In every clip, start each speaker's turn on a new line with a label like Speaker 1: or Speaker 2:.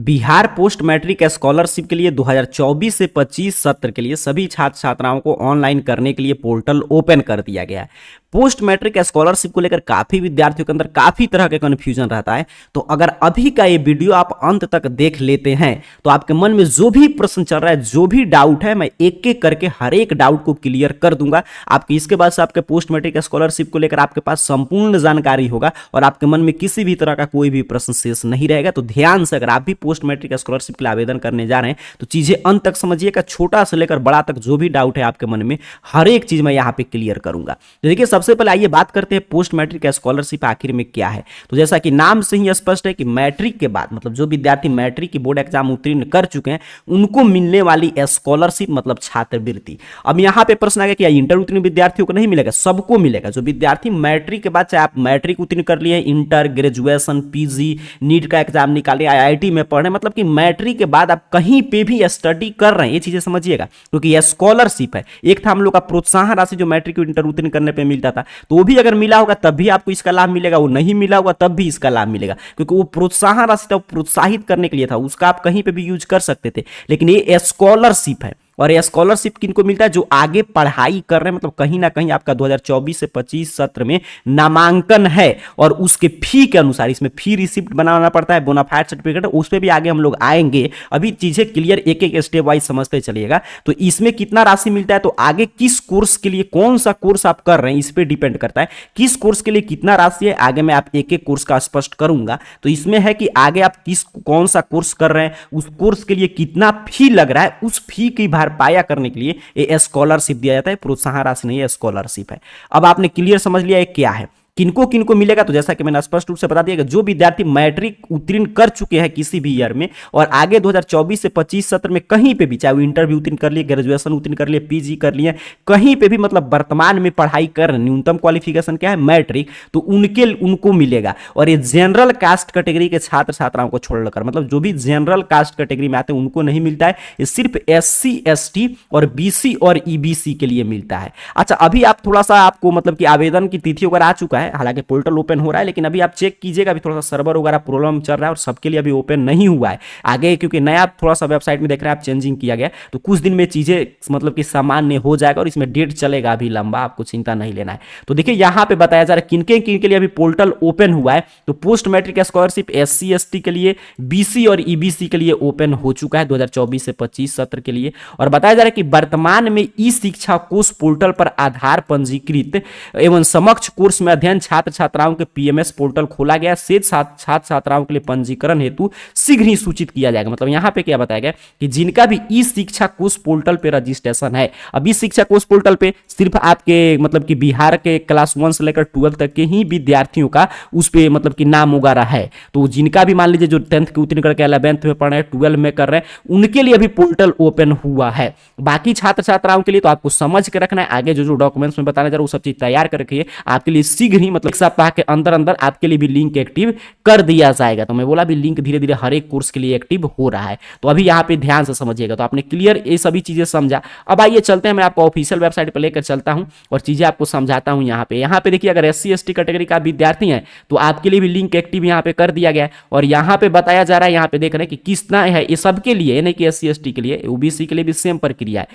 Speaker 1: Bihar post matric scholarship के लिए 2024 से 25 सत्र के लिए सभी छात्र छात्राओं को ऑनलाइन करने के लिए पोर्टल ओपन कर दिया गया है। पोस्ट मैट्रिक स्कॉलरशिप को लेकर काफी विद्यार्थियों के अंदर काफी तरह के कन्फ्यूजन रहता है। तो अगर अभी का ये वीडियो आप अंत तक देख लेते हैं तो आपके मन में जो भी प्रश्न चल रहा है, जो भी डाउट है, मैं एक एक करके हर एक डाउट को क्लियर कर दूंगा। आपके इसके बाद से आपके पोस्ट मैट्रिक स्कॉलरशिप को लेकर आपके पास संपूर्ण जानकारी होगा और आपके मन में किसी भी तरह का कोई भी प्रश्न शेष नहीं रहेगा। तो ध्यान से, अगर आप भी पोस्ट मैट्रिक स्कॉलरशिप के लिए आवेदन करने जा रहे हैं तो चीजें अंत तक समझिएगा। छोटा से लेकर बड़ा तक जो भी डाउट है आपके मन में, हर एक चीज मैं यहां पे क्लियर करूंगा। तो देखिए, सबसे पहले आइए बात करते हैं पोस्ट मैट्रिक स्कॉलरशिप आखिर में क्या है। तो जैसा कि नाम से ही स्पष्ट है कि मैट्रिक के बाद, मतलब जो विद्यार्थी मैट्रिक की बोर्ड एग्जाम उत्तीर्ण कर चुके हैं उनको मिलने वाली स्कॉलरशिप मतलब छात्रवृत्ति। अब यहां पे प्रश्न आ गया कि इंटर उत्तीर्ण विद्यार्थियों को नहीं मिलेगा, सबको मिलेगा। जो विद्यार्थी मैट्रिक के बाद, चाहे आप मैट्रिक उत्तीर्ण कर लिए, इंटर, ग्रेजुएशन, पीजी, नीट का एग्जाम निकाले, आईआईटी में पढ़ रहे, मतलब कि मैट्रिक के बाद आप कहीं पे भी स्टडी कर रहे हैं, ये चीजें समझिएगा। क्योंकि यह स्कॉलरशिप है। एक था हम लोग का प्रोत्साहन राशि जो मैट्रिक इंटर उत्तीर्ण करने पे मिलता था, तो वो भी अगर मिला होगा तब भी आपको इसका लाभ मिलेगा, वो नहीं मिला होगा तब भी इसका लाभ मिलेगा। क्योंकि वो प्रोत्साहन राशि था, प्रोत्साहित करने के लिए था, उसका आप कहीं पे भी यूज कर सकते थे। लेकिन ये स्कॉलरशिप है। और यह स्कॉलरशिप किनको मिलता है? जो आगे पढ़ाई कर रहे हैं, मतलब कहीं ना कहीं आपका 2024 से 25 सत्र में नामांकन है और उसके फी के अनुसार इसमें फी रिसिप्ट बनाना पड़ता है, बोनाफाइड सर्टिफिकेट, उस पर भी आगे हम लोग आएंगे। अभी चीजें क्लियर एक एक स्टेप वाइज समझते चलिएगा। तो इसमें कितना राशि मिलता है, तो आगे किस कोर्स के लिए, कौन सा कोर्स आप कर रहे हैं, इस पर डिपेंड करता है किस कोर्स के लिए कितना राशि है। आगे मैं आप एक एक कोर्स का स्पष्ट करूंगा। तो इसमें है कि आगे आप कौन सा कोर्स कर रहे हैं, उस कोर्स के लिए कितना फी लग रहा है, उस फी की पाया करने के लिए ये स्कॉलरशिप दिया जाता है। प्रोत्साहन राशि नहीं है, स्कॉलरशिप है। अब आपने क्लियर समझ लिया है क्या है, किनको किनको मिलेगा। तो जैसा कि मैंने स्पष्ट रूप से बता दिया कि जो विद्यार्थी मैट्रिक उत्तीर्ण कर चुके हैं किसी भी ईयर में और आगे 2024 से 25 सत्र में कहीं पे भी, चाहे वो इंटर भी उत्तीर्ण कर लिए, ग्रेजुएशन उत्तीर्ण कर लिए, पीजी कर लिए, कहीं पे भी मतलब वर्तमान में पढ़ाई कर, न्यूनतम क्वालिफिकेशन क्या है, मैट्रिक, तो उनको मिलेगा। और ये जनरल कास्ट कैटेगरी के छात्र छात्राओं को छोड़कर, मतलब जो भी जनरल कास्ट कैटेगरी में आते हैं उनको नहीं मिलता है। ये सिर्फ SC ST और BC और EBC के लिए मिलता है। अच्छा, अभी आप थोड़ा सा, आपको मतलब कि आवेदन की तिथि वगैरह आ चुका है, हालांकि पोर्टल ओपन हो रहा है, लेकिन अभी आप चेक कीजिएगा, अभी थोड़ा सा सर्वर वगैरह प्रॉब्लम चल रहा है और सबके लिए अभी ओपन नहीं हुआ है। आगे क्योंकि नया थोड़ा सा वेबसाइट में देख रहे हैं आप, चेंजिंग किया गया, तो कुछ दिन में चीजें मतलब कि सामान्य हो जाएगा और इसमें डेट चलेगा अभी लंबा, आपको चिंता नहीं लेना है। तो देखिए, यहां पे बताया जा रहा है किनके किनके लिए अभी पोर्टल ओपन हुआ है। तो post matric scholarship SC ST के लिए, BC और EBC के लिए ओपन हो चुका है 2024 से 25 सत्र के लिए। और बताया जा रहा है कि वर्तमान में ई शिक्षा कोष पोर्टल पर आधार पंजीकृत एवं समक्ष कोर्स में अध्ययन छात्र छात्राओं के PMS पोर्टल खोला गया। शेष छात्र छात्राओं के लिए पंजीकरण हेतु शीघ्र ही सूचित किया जाएगा। मतलब यहां पे क्या बताया गया कि जिनका भी ई शिक्षा कोष पोर्टल पे रजिस्ट्रेशन है, अभी शिक्षा कोष पोर्टल पे सिर्फ आपके मतलब कि बिहार के क्लास 1 से लेकर 12 तक के ही विद्यार्थियों का उस पे मतलब कि नाम वगैरह है। तो जिनका भी मान लीजिए जो 10th के उत्तीर्ण करके 11th में पढ़ रहे हैं, 12 में कर रहे हैं, उनके लिए अभी पोर्टल ओपन हुआ है। बाकी छात्र छात्राओं के लिए तो आपको समझ के रखना है, आगे जो डॉक्यूमेंट्स में बताने जा रहा हूं वो सब चीज तैयार कर रखिए। आपके लिए शीघ्र ही, मतलब एक सप्ताह के अंदर अंदर आपके लिए भी लिंक एक्टिव कर दिया जाएगा। तो मैं बोला भी लिंक धीरे धीरे हर एक कोर्स के लिए एक्टिव हो रहा है। तो अभी यहाँ पे ध्यान से समझिएगा। तो आपने क्लियर ये सभी चीजें समझा। अब आइए चलते हैं, मैं आपको ऑफिशियल वेबसाइट पर लेकर चलता हूं और चीजें आपको समझाता हूं। यहाँ पे देखिए, अगर SC ST कैटेगरी का विद्यार्थी है तो आपके लिए भी लिंक एक्टिव यहाँ पे कर दिया गया है। और यहाँ पे बताया जा रहा है, यहाँ पे देख रहे हैं कि कितना है, ये सबके लिए नहीं कि SC ST के लिए, OBC के लिए भी सेम प्रक्रिया है।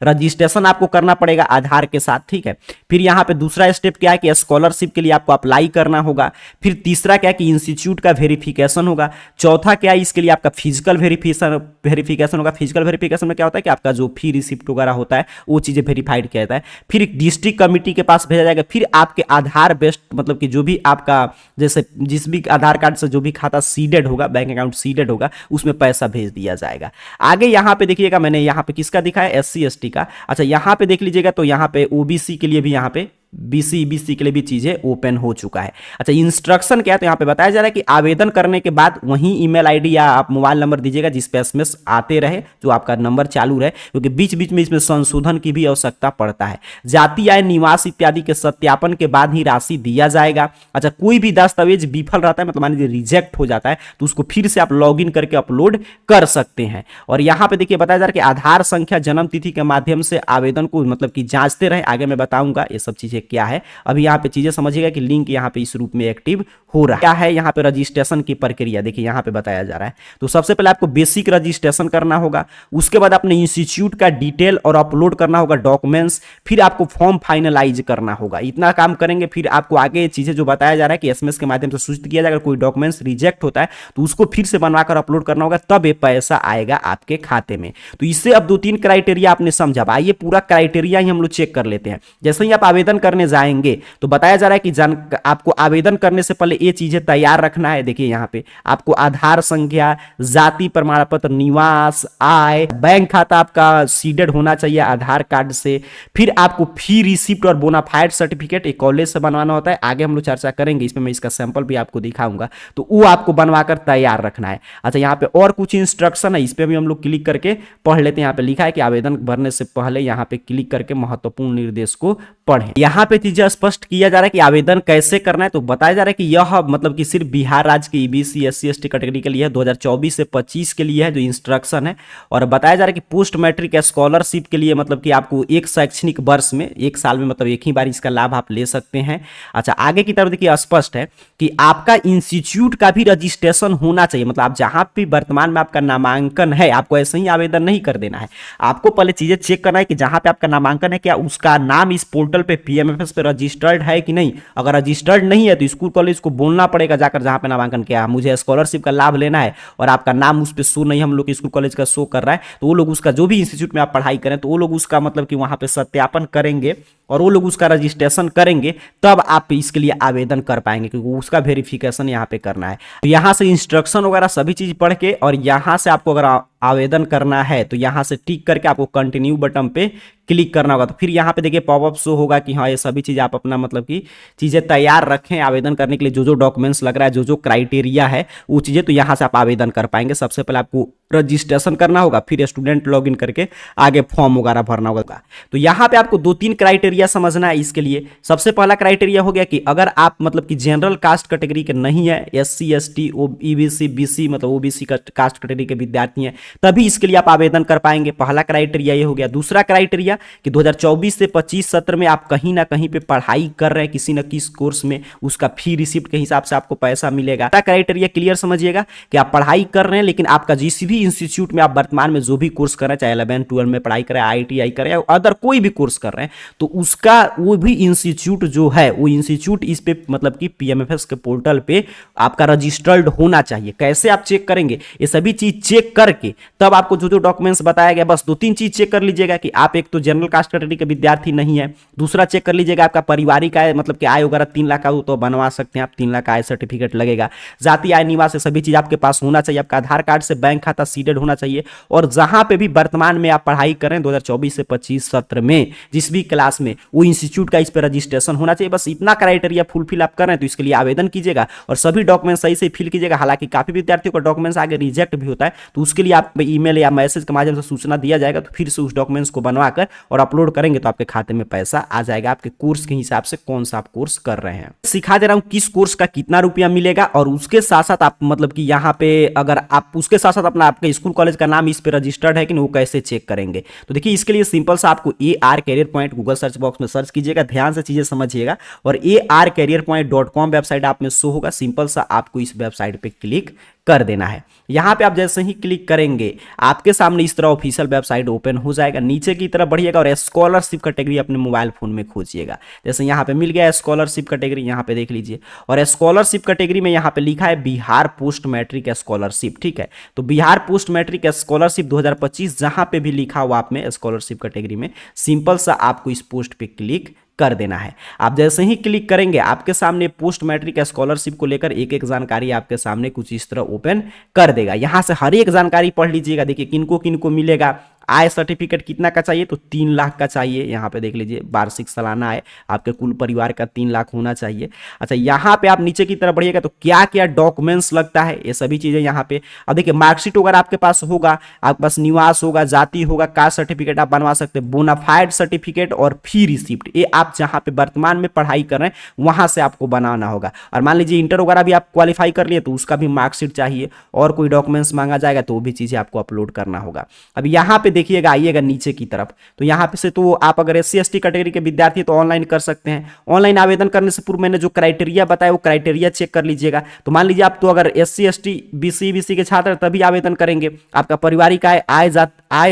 Speaker 1: रजिस्ट्रेशन आपको करना पड़ेगा आधार के साथ, ठीक है। फिर यहाँ पे दूसरा स्टेप क्या है कि स्कॉलरशिप के लिए आपको अप्लाई करना होगा। फिर तीसरा क्या है कि इंस्टीट्यूट का वेरिफिकेशन होगा। चौथा क्या है, इसके लिए आपका फिजिकल वेरिफिकेशन होगा। फिजिकल वेरिफिकेशन में क्या होता है कि आपका जो फी रिसिप्ट वगैरह होता है वो चीजें वेरीफाइड किया जाता है। फिर डिस्ट्रिक्ट कमिटी के पास भेजा जाएगा। फिर आपके आधार बेस्ड, मतलब कि जो भी आपका, जैसे जिस भी आधार कार्ड से जो भी खाता सीडेड होगा, बैंक अकाउंट सीडेड होगा, उसमें पैसा भेज दिया जाएगा। आगे यहाँ पे देखिएगा, मैंने यहाँ पे किसका दिखाया, SC ST का। अच्छा, यहाँ पे देख लीजिएगा, तो यहाँ पे OBC के लिए भी, यहाँ पे BC EBC के लिए भी चीजें ओपन हो चुका है। अच्छा, इंस्ट्रक्शन क्या है, तो यहाँ पे बताया जा रहा है कि आवेदन करने के बाद वहीं ईमेल आईडी या आप मोबाइल नंबर दीजिएगा जिस पे SMS आते रहे, जो आपका नंबर चालू रहे, क्योंकि बीच बीच में इसमें संशोधन की भी आवश्यकता पड़ता है। जाति, आय, निवास इत्यादि के सत्यापन के बाद ही राशि दिया जाएगा। अच्छा, कोई भी दस्तावेज विफल रहता है, मतलब मान लीजिए रिजेक्ट हो जाता है, तो उसको फिर से आप लॉग इन करके अपलोड कर सकते हैं। और यहाँ पे देखिए बताया जा रहा है कि आधार संख्या, जन्म तिथि के माध्यम से आवेदन को मतलब कि जांचते रहे। आगे मैं बताऊंगा, ये सब चीजें चेक किया है। अभी यहाँ पे चीजें समझिएगा कि लिंक यहाँ पे इस रूप में एक्टिव हो रहा है। क्या है यहाँ पे रजिस्ट्रेशन की प्रक्रिया, देखिए यहाँ पे बताया जा रहा है। तो सबसे पहले आपको बेसिक रजिस्ट्रेशन करना होगा, उसके बाद अपने इंस्टीट्यूट का डिटेल और अपलोड करना होगा डॉक्यूमेंट्स, फिर आपको फॉर्म फाइनलाइज करना होगा। इतना काम करेंगे फिर आपको आगे चीजें जो बताया जा रहा है कि एसएमएस के माध्यम से सूचित किया जाएगा, कोई डॉक्यूमेंट्स रिजेक्ट होता है तो उसको फिर से बनवाकर अपलोड करना होगा, तब ये पैसा आएगा आपके खाते में। तो इससे अब 2-3 क्राइटेरिया आपने समझा। आइए पूरा क्राइटेरिया ही हम लोग चेक कर लेते हैं। जैसे ही आप आवेदन करने जाएंगे तो बताया जा रहा है कि आपको आवेदन करने से पहले ये चीजें तैयार रखना है। देखिए यहाँ पे आपको आधार संख्या, जाति प्रमाण पत्र, निवास, आय, बैंक खाता आपका सीडेड होना चाहिए आधार कार्ड से, फिर आपको फी रिसिप्ट और बोनाफाइड सर्टिफिकेट एक कॉलेज से बनवाना होता है, आगे हम लोग चर्चा करेंगे, इसमें मैं इसका सैंपल भी आपको दिखाऊंगा, तो वो आपको बनवाकर तैयार रखना है। अच्छा यहाँ पे और कुछ इंस्ट्रक्शन है, इस पे भी हम लोग क्लिक करके पढ़ लेते हैं। यहाँ पे लिखा है कि आवेदन भरने से पहले यहाँ पे क्लिक करके महत्वपूर्ण निर्देश को पढ़ें। यहाँ पे चीजें स्पष्ट किया जा रहा है कि आवेदन कैसे करना है। तो बताया जा रहा है कि यह मतलब कि सिर्फ बिहार राज्य के ईबीसी एससी एसटी कैटेगरी के लिए 2024 से 25 के लिए है जो इंस्ट्रक्शन है। और बताया जा रहा है कि पोस्ट मैट्रिक स्कॉलरशिप के लिए मतलब कि आपको एक शैक्षणिक वर्ष में, एक साल में मतलब एक ही बार इसका लाभ आप ले सकते हैं। अच्छा आगे की तरफ देखिए स्पष्ट है कि आपका इंस्टीट्यूट का भी रजिस्ट्रेशन होना चाहिए। मतलब आप जहां भी वर्तमान में आपका नामांकन है, आपको ऐसे ही आवेदन नहीं कर देना है, आपको पहले चीजें चेक करना है कि जहां पे आपका नामांकन है क्या उसका नाम इस पोर्टल पे पीएमएफएस पे रजिस्टर्ड है कि नहीं। अगर रजिस्टर्ड नहीं है तो स्कूल कॉलेज को बोलना पड़ेगा जाकर जहां पे नामांकन किया है, मुझे स्कॉलरशिप का लाभ लेना है और आपका नाम उस पर शो नहीं, हम लोग स्कूल कॉलेज का शो कर रहा है, तो वो लोग उसका जो भी इंस्टीट्यूट में आप पढ़ाई करें तो वो लोग उसका मतलब कि वहां पे सत्यापन करेंगे और वो लोग उसका रजिस्ट्रेशन करेंगे, तब आप इसके लिए आवेदन कर पाएंगे क्योंकि उसका वेरिफिकेशन यहाँ पे करना है। तो यहाँ से इंस्ट्रक्शन वगैरह सभी चीज पढ़ के और यहाँ से आपको अगर आवेदन करना है तो यहाँ से टिक करके आपको कंटिन्यू बटन पे क्लिक करना होगा। तो फिर यहाँ पे देखिए पॉपअप शो होगा कि हाँ ये सभी चीज़ आप अपना मतलब कि चीज़ें तैयार रखें आवेदन करने के लिए, जो जो डॉक्यूमेंट्स लग रहा है, जो जो क्राइटेरिया है वो चीज़ें, तो यहाँ से आप आवेदन कर पाएंगे। सबसे पहले आपको रजिस्ट्रेशन करना होगा, फिर स्टूडेंट लॉगिन करके आगे फॉर्म वगैरह भरना होगा। तो यहाँ पे आपको 2-3 क्राइटेरिया समझना है इसके लिए। सबसे पहला क्राइटेरिया हो गया कि अगर आप मतलब कि जनरल कास्ट कैटेगरी के नहीं है, एससी एसटी ईबीसी बीसी मतलब ओबीसी कास्ट कैटेगरी के विद्यार्थी हैं, तभी इसके लिए आप आवेदन कर पाएंगे। पहला क्राइटेरिया ये हो गया। दूसरा क्राइटेरिया कि 2024 से 25 सत्र में आप कहीं ना कहीं पे पढ़ाई कर रहे हैं किसी न किसी कोर्स में, उसका फी रिसिप्ट के हिसाब से आपको पैसा मिलेगा। क्राइटेरिया क्लियर समझिएगा कि आप पढ़ाई कर रहे हैं लेकिन आपका जिस भी इंस्टीट्यूट में आप वर्तमान में जो भी कोर्स कर रहे हैं, चाहे 11-12 में पढ़ाई कर रहे हैं, आईटीआई कर रहे हैं, अदर कोई भी कोर्स कर रहे हैं, तो उसका वो भी इंस्टीट्यूट जो है वो इंस्टीट्यूट इस पे मतलब कि पीएमएफएस के पोर्टल पे आपका रजिस्टर्ड होना चाहिए। कैसे आप चेक करेंगे, ये सभी चीज चेक करके तब आपको जो जो डॉक्यूमेंट्स बताया गया, बस 2-3 चीज चेक कर लीजिएगा कि आप एक तो जनरल कास्ट कैटेगरी के विद्यार्थी नहीं है, दूसरा चेक कर लीजिएगा आपका पारिवारिक आय मतलब कि आय वगैरह 3 लाख का हो तो बनवा सकते हैं आप, 3 लाख आय सर्टिफिकेट लगेगा, जाति आय निवास सभी चीज आपके पास होना चाहिए, आपका आधार कार्ड से बैंक खाता सीडेड होना चाहिए, और जहां पे भी वर्तमान में आप पढ़ाई करें 2024 से 25 सत्र में जिस भी क्लास में, वो इंस्टीट्यूट का इस पर रजिस्ट्रेशन होना चाहिए। बस इतना क्राइटेरिया फुलफिल आप कर रहे हैं तो इसके लिए आवेदन कीजिएगा और सभी डॉक्यूमेंट सही से फिल कीजिएगा। हालांकि काफी विद्यार्थियों का डॉक्यूमेंट्स आगे रिजेक्ट भी होता है, तो उसके लिए आप ईमेल या मैसेज के माध्यम से सूचना दिया जाएगा, तो फिर से उस डॉक्यूमेंट्स को बनवाकर और अपलोड करेंगे तो आपके खाते में पैसा आ जाएगा आपके कोर्स के हिसाब से, कौन सा आप कोर्स कर रहे हैं। सिखा दे रहा हूं किस कोर्स का कितना रुपया मिलेगा, और उसके साथ साथ आप मतलब कि यहाँ पे अगर आप उसके साथ साथ अपना आपके स्कूल कॉलेज का नाम इस पे रजिस्टर्ड है कि नहीं वो कैसे चेक करेंगे। तो देखिए इसके लिए सिंपल सा आपको AR career point Google search box में सर्च कीजिएगा, ध्यान से चीजें समझिएगा, और arcareerpoint.com वेबसाइट आप में शो होगा। सिंपल सा आपको इस वेबसाइट पे क्लिक कर देना है। यहां पे आप जैसे ही क्लिक करेंगे आपके सामने इस तरह ऑफिशियल वेबसाइट ओपन हो जाएगा। नीचे की तरफ बढ़िएगा और स्कॉलरशिप कैटेगरी अपने मोबाइल फोन में खोजिएगा। जैसे यहां पे मिल गया स्कॉलरशिप कैटेगरी, यहां पे देख लीजिए, और स्कॉलरशिप कैटेगरी में यहां पे लिखा है बिहार पोस्ट मैट्रिक स्कॉलरशिप। ठीक है, तो बिहार पोस्ट मैट्रिक स्कॉलरशिप 2025 जहां पे भी लिखा हुआ आप में स्कॉलरशिप कैटेगरी में, सिंपल सा आपको इस पोस्ट पे क्लिक कर देना है। आप जैसे ही क्लिक करेंगे आपके सामने पोस्ट मैट्रिक स्कॉलरशिप को लेकर एक एक जानकारी आपके सामने कुछ इस तरह ओपन कर देगा। यहां से हर एक जानकारी पढ़ लीजिएगा। देखिए किनको किनको मिलेगा। आय सर्टिफिकेट कितना का चाहिए, तो 3 लाख का चाहिए। यहाँ पे देख लीजिए वार्षिक सालाना आय आपके कुल परिवार का 3 लाख होना चाहिए। अच्छा यहाँ पे आप नीचे की तरफ बढ़िएगा तो क्या क्या डॉक्यूमेंट्स लगता है ये सभी चीजें यहाँ पे। अब देखिए मार्कशीट वगैरह आपके पास होगा, आपके पास निवास होगा, जाति होगा, कास्ट सर्टिफिकेट आप बनवा सकते हैं, बोनाफाइड सर्टिफिकेट और फी रिसिप्ट, ये आप जहाँ पे वर्तमान में पढ़ाई कर रहे हैं वहां से आपको बनाना होगा। और मान लीजिए इंटर वगैरह भी आप क्वालिफाई कर लिए तो उसका भी मार्कशीट चाहिए, और कोई डॉक्यूमेंट्स मांगा जाएगा तो वो भी चीजें आपको अपलोड करना होगा। अब यहाँ पे देखिएगा, आइएगा नीचे की तरफ, तो यहाँ पे से तो आप अगर SC ST कैटेगरी के विद्यार्थी तो ऑनलाइन कर सकते हैं। ऑनलाइन आवेदन करने से पूर्व मैंने जो क्राइटेरिया बताया वो क्राइटेरिया चेक कर लीजिएगा। तो मान लीजिए आप तो अगर SC ST BC के छात्र तभी आवेदन करेंगे, आपका पारिवारिक आय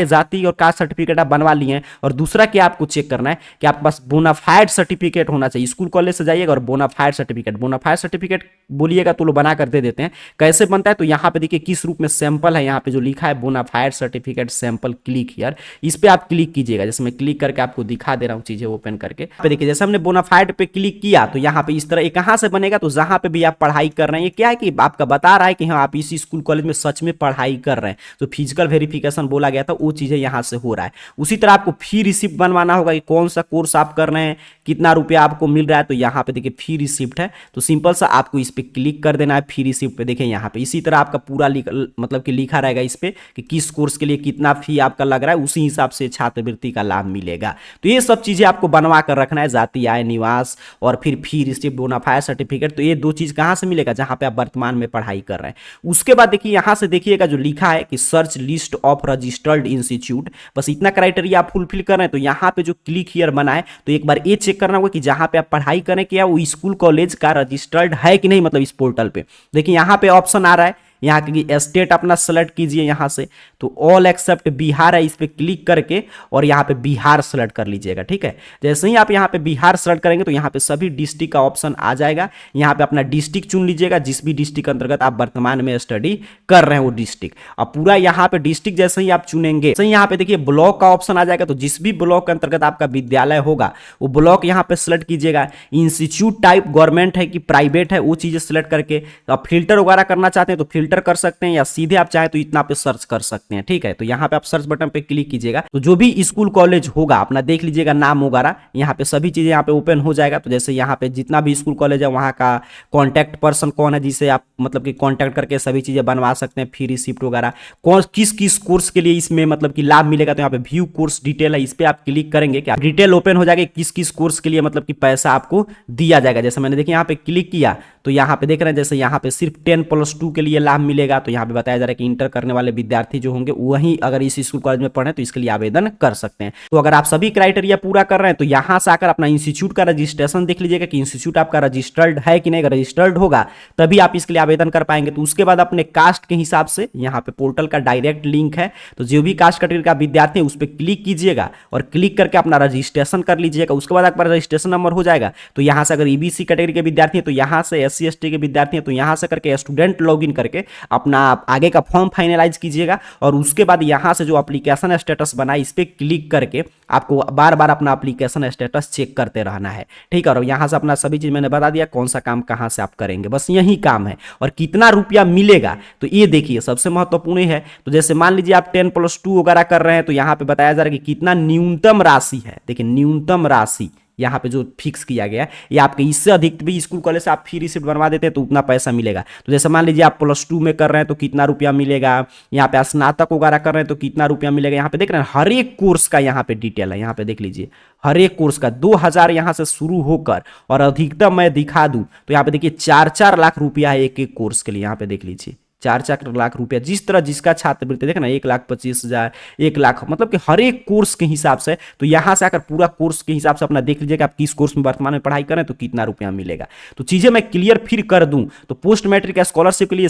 Speaker 1: जाति और कास्ट सर्टिफिकेट आप बनवा लिए हैं। और दूसरा क्या आपको चेक करना है कि आपके पास बोनाफाइड सर्टिफिकेट होना चाहिए। स्कूल कॉलेज से जाइएगा और बोनाफाइड सर्टिफिकेट बोलिएगा तो लोग बना कर दे देते हैं। कैसे बनता है तो यहाँ पे देखिए किस रूप में सैंपल है, यहाँ पे जो लिखा है bonafide certificate sample, click here, इस पे आप क्लिक कीजिएगा। जैसे मैं क्लिक करके आपको दिखा दे रहा हूँ चीजें ओपन करके। पे देखिए जैसे हमने बोनाफाइड पे क्लिक किया तो यहाँ पे इस तरह कहाँ से बनेगा, तो जहाँ पे भी आप पढ़ाई कर रहे हैं, ये क्या है कि आपका बता रहा है कि हाँ आप इसी स्कूल कॉलेज में सच में पढ़ाई कर रहे हैं। तो फिजिकल वेरिफिकेशन बोला गया था, वो चीजें यहाँ से हो रहा है। उसी तरह आपको फी रिसिप्ट बनवाना होगा कि कौन सा कोर्स आप कर रहे हैं, कितना रुपया आपको मिल रहा है। तो यहाँ पे देखिए फी रिसिप्ट है, तो सिंपल सा आपको इस पे क्लिक कर देना है फी रिसिप्ट पे। देखिए यहाँ पे इसी तरह आपका पूरा मतलब कि लिखा रहेगा इस पे कि किस कोर्स के लिए कितना फी आपका लग रहा है, उसी हिसाब से छात्रवृत्ति का लाभ मिलेगा। तो ये सब चीजें आपको बनवा कर रखना है, जाति आय निवास और फिर फी रिसिप्ट बोनाफाइड सर्टिफिकेट। तो ये दो चीज कहाँ से मिलेगा, जहाँ पे आप वर्तमान में पढ़ाई कर रहे हैं। उसके बाद देखिए यहाँ से देखिएगा जो लिखा है कि search list of registered institute, बस इतना क्राइटेरिया आप फुलफिल कर रहे हैं। तो यहाँ पे जो क्लिक हियर बना है तो एक बार ये चेक करना होगा कि जहाँ पे आप पढ़ाई करें क्या वो स्कूल कॉलेज का रजिस्टर्ड है कि नहीं, मतलब इस पोर्टल पे। देखिए यहाँ पे ऑप्शन आ रहा है, यहाँ की स्टेट अपना सेलेक्ट कीजिए यहाँ से, तो ऑल एक्सेप्ट बिहार है, इस पे क्लिक करके और यहाँ पे बिहार सेलेक्ट कर लीजिएगा। ठीक है, जैसे ही आप यहाँ पे बिहार सेलेक्ट करेंगे तो यहाँ पे सभी डिस्ट्रिक्ट का ऑप्शन आ जाएगा। यहाँ पे अपना डिस्ट्रिक्ट चुन लीजिएगा, जिस भी डिस्ट्रिक्ट अंतर्गत आप वर्तमान में स्टडी कर रहे हैं वो डिस्ट्रिक्ट। अब पूरा यहाँ पे डिस्ट्रिक्ट जैसे ही आप चुनेंगे, सही यहाँ पे देखिए ब्लॉक का ऑप्शन आ जाएगा। तो जिस भी ब्लॉक के अंतर्गत आपका विद्यालय होगा वो ब्लॉक यहाँ पे सेलेक्ट कीजिएगा। इंस्टीट्यूट टाइप गवर्नमेंट है कि प्राइवेट है वो चीजें सेलेक्ट करके, आप फिल्टर वगैरह करना चाहते हैं तो फिल्टर कर सकते हैं, या सीधे आप चाहें तो इतना पे सर्च कर सकते हैं। ठीक है, तो यहाँ पे आप सर्च बटन पे क्लिक कीजिएगा, तो जो भी स्कूल कॉलेज होगा अपना देख लीजिएगा नाम वगैरह, यहाँ पे सभी चीजें यहाँ पे ओपन हो जाएगा। तो जैसे यहाँ पे जितना भी स्कूल कॉलेज है वहाँ का कॉन्टैक्ट पर्सन कौन है, जिसे आप मतलब कि कॉन्टैक्ट करके सभी चीजें बनवा सकते हैं, फी रिसिप्ट वगैरह, कौन किस किस कोर्स के लिए इसमें मतलब कि लाभ मिलेगा। तो यहाँ पे व्यू कोर्स डिटेल है, इस पे आप क्लिक करेंगे क्या डिटेल ओपन हो जाएगा, किस किस कोर्स के लिए मतलब कि पैसा आपको दिया जाएगा। जैसे मैंने देखिए यहाँ पे क्लिक किया तो यहाँ पे देख रहे हैं जैसे यहाँ पे सिर्फ 10+2 के लिए लाभ मिलेगा। तो यहाँ पे बताया जा रहा है कि इंटर करने वाले विद्यार्थी जो होंगे वही अगर इस स्कूल कॉलेज में पढ़े तो इसके लिए आवेदन कर सकते हैं। तो अगर आप सभी क्राइटेरिया पूरा कर रहे हैं तो यहाँ से आकर अपना इंस्टीट्यूट का रजिस्ट्रेशन देख लीजिएगा कि इंस्टीट्यूट आपका रजिस्टर्ड है कि नहीं। अगर रजिस्टर्ड होगा तभी आप इसके लिए आवेदन कर पाएंगे। तो उसके बाद अपने कास्ट के हिसाब से यहाँ पे पोर्टल का डायरेक्ट लिंक है, तो जो भी कास्ट कैटेगरी का विद्यार्थी है उस पर क्लिक कीजिएगा और क्लिक करके अपना रजिस्ट्रेशन कर लीजिएगा। उसके बाद आपका रजिस्ट्रेशन नंबर हो जाएगा। तो यहाँ से अगर EBC कैटेगरी के विद्यार्थी है तो यहाँ से, SC ST के विद्यार्थी है तो यहाँ से करके स्टूडेंट लॉगिन करके अपना आगे का फॉर्म फाइनलाइज कीजिएगा। और उसके बाद यहाँ से जो एप्लीकेशन स्टेटस बना इस पर क्लिक करके आपको बार बार अपना एप्लीकेशन स्टेटस चेक करते रहना है। ठीक है, और यहाँ से अपना सभी चीज मैंने बता दिया कौन सा काम कहाँ से आप करेंगे, बस यही काम है। और कितना रुपया मिलेगा तो ये देखिए सबसे महत्वपूर्ण है। तो जैसे मान लीजिए आप 10+2 वगैरह कर रहे हैं तो यहाँ पे बताया जा रहा है कि कितना न्यूनतम राशि है। देखिए न्यूनतम राशि यहाँ पे जो फिक्स किया गया है, ये आपके इससे अधिक भी स्कूल कॉलेज से आप फी रिसिप्ट बनवा देते हैं तो उतना पैसा मिलेगा। तो जैसे मान लीजिए आप +2 में कर रहे हैं तो कितना रुपया मिलेगा, यहाँ पे स्नातक वगैरह कर रहे हैं तो कितना रुपया मिलेगा। यहाँ पे देख रहे हैं हर एक कोर्स का यहाँ पे डिटेल है, यहाँ पे देख लीजिए हर एक कोर्स का 2000 यहाँ से शुरू होकर और अधिकतम मैं दिखा दूं तो यहाँ पे देखिए 4-4 लाख रुपया है एक एक कोर्स के लिए। यहाँ पे देख लीजिए 4-4 लाख रुपया, जिस तरह जिसका छात्रवृत्ति देखना 1,25,000, 1 लाख, मतलब कि हर एक कोर्स के हिसाब से। तो यहाँ से आकर पूरा कोर्स के हिसाब से अपना देख लीजिएगा आप किस कोर्स में वर्तमान में पढ़ाई करें तो कितना रुपया मिलेगा। तो चीजें मैं क्लियर फिर कर दूं तो पोस्ट मैट्रिक स्कॉलरशिप के लिए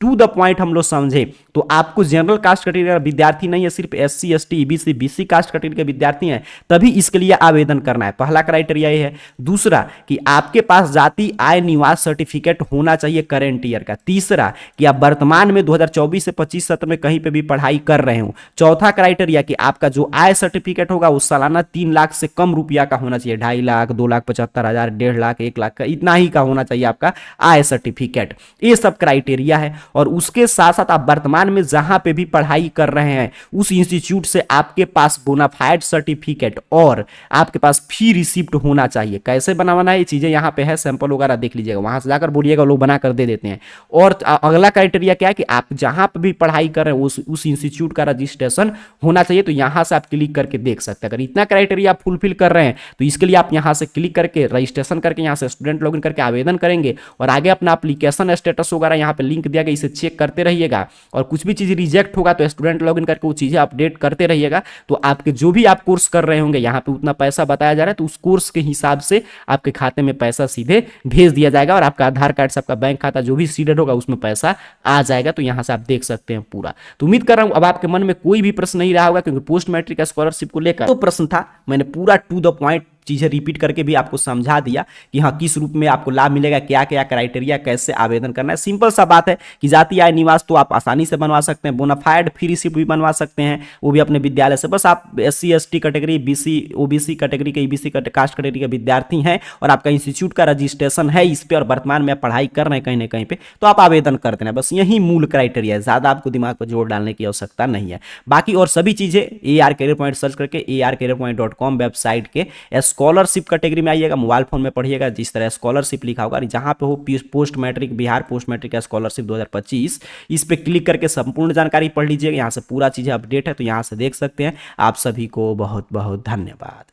Speaker 1: टू द पॉइंट हम लोग समझे तो आपको जनरल कास्ट कैटेगरी का विद्यार्थी नहीं है, सिर्फ SC ST EBC BC caste category के विद्यार्थी हैं तभी इसके लिए आवेदन करना है। पहला क्राइटेरिया ये है। दूसरा कि आपके पास जाति आय निवास सर्टिफिकेट होना चाहिए करेंट ईयर का। तीसरा कि आप वर्तमान में 2024 से 25 सत्र में कहीं पे भी पढ़ाई कर रहे हो। चौथा क्राइटेरिया कि आपका जो आय सर्टिफिकेट होगा वो सालाना 3 लाख से कम रुपया का होना चाहिए, 2.5 लाख, 2,75,000, 1.5 लाख, 1 लाख का, इतना ही का होना चाहिए आपका आय सर्टिफिकेट। ये सब क्राइटेरिया है। और उसके साथ साथ आप वर्तमान में जहां पे भी पढ़ाई कर रहे हैं उस इंस्टीट्यूट से आपके पास बोनाफाइड सर्टिफिकेट और आपके पास फी रिसिप्ट होना चाहिए। कैसे बनाना है ये चीजें यहाँ पे है, सैंपल वगैरह देख लीजिएगा, वहां से जाकर बोलिएगा लोग बना कर दे देते हैं। और अगला क्राइटेरिया क्या है कि आप जहां पे भी पढ़ाई कर रहे हैं उस इंस्टीट्यूट का रजिस्ट्रेशन होना चाहिए। तो यहां से आप क्लिक करके देख सकते हैं। अगर इतना क्राइटेरिया आप फुलफिल कर रहे हैं तो इसके लिए आप यहां से क्लिक करके रजिस्ट्रेशन करके यहाँ से स्टूडेंट लॉगिन करके आवेदन करेंगे और आगे अपना एप्लीकेशन स्टेटस वगैरह यहाँ पे लिंक दिया गया, इसे से चेक करते रहिएगा, और कुछ भी चीज़ रिजेक्ट होगा तो स्टूडेंट लॉगिन करके वो चीज़ें अपडेट करते रहिएगा। तो आपके जो भी आप कोर्स कर रहे होंगे, यहाँ पे उतना पैसा बताया जा रहा है, तो उस कोर्स के हिसाब से आपके खाते में पैसा सीधे भेज दिया जाएगा, और आपका आधार कार्ड से आपका बैंक खाता जो भी सीडेड होगा उसमें पैसा आ जाएगा। तो यहाँ से आप देख सकते हैं पूरा। तो उम्मीद कर रहा हूँ अब आपके मन में कोई भी प्रश्न नहीं रहा होगा, क्योंकि पोस्ट मैट्रिक स्कॉलरशिप को लेकर तो प्रश्न था, मैंने पूरा टू द पॉइंट चीज़ें रिपीट करके भी आपको समझा दिया कि हाँ किस रूप में आपको लाभ मिलेगा, क्या क्या क्राइटेरिया, कैसे आवेदन करना है। सिंपल सा बात है कि जाति आय निवास तो आप आसानी से बनवा सकते हैं, बोनाफाइड फ्री रिसिप्ट भी बनवा सकते हैं, वो भी अपने विद्यालय से। बस आप SC ST category, BC OBC category के, EBC कास्ट कैटेगरी के विद्यार्थी हैं और आपका इंस्टीट्यूट का रजिस्ट्रेशन है इस पर, और वर्तमान में आप पढ़ाई कर रहे हैं कहीं ना कहीं पे, तो आप आवेदन कर देना। बस यही मूल क्राइटेरिया है, ज़्यादा आपको दिमाग पर जोर डालने की आवश्यकता नहीं है। बाकी और सभी चीज़ें AR करियर पॉइंट सर्च करके arcareerpoint.com वेबसाइट के स्कॉलरशिप कैटेगरी में आइएगा, मोबाइल फोन में पढ़िएगा, जिस तरह स्कॉलरशिप लिखा होगा, जहां पे हो post matric, Bihar post matric scholarship 2025, इस पे क्लिक करके संपूर्ण जानकारी पढ़ लीजिएगा। यहाँ से पूरा चीज़ें अपडेट है, तो यहाँ से देख सकते हैं। आप सभी को बहुत बहुत धन्यवाद।